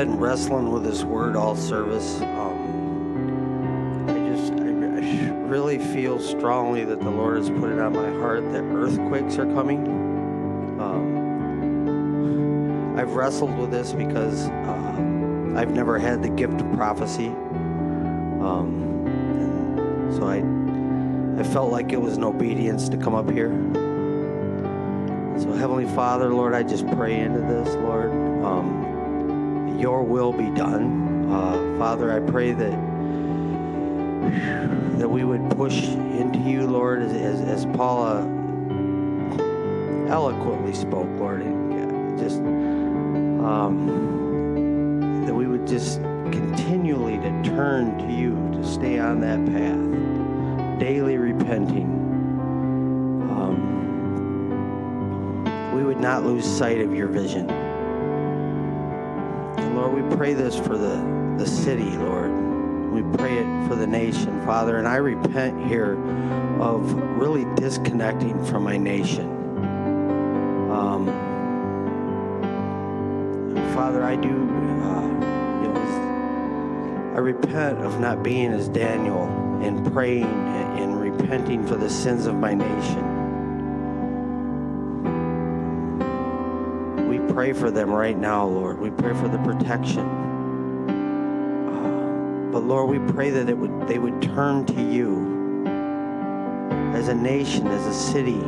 been wrestling with this word all service. I really feel strongly that the Lord has put it on my heart that earthquakes are coming. I've wrestled with this because I've never had the gift of prophecy. And so I felt like it was an obedience to come up here. So Heavenly Father, Lord, I just pray into this, Lord. Your will be done. Father, I pray that we would push into you, Lord, as Paula eloquently spoke, Lord, and just that we would just continually to turn to you, to stay on that path, daily repenting. We would not lose sight of your vision. And Lord, we pray this for the city, Lord. We pray it for the nation, Father, and I repent here of really disconnecting from my nation. Father, I do, I repent of not being as Daniel and praying and repenting for the sins of my nation. We pray for them right now, Lord. We pray for the protection. But Lord, we pray that they would turn to you as a nation, as a city,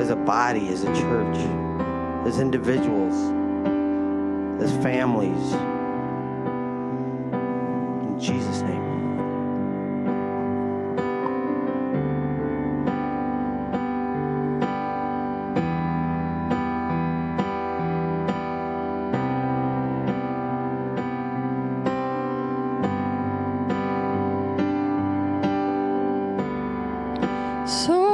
as a body, as a church, as individuals, as families. In Jesus' name. So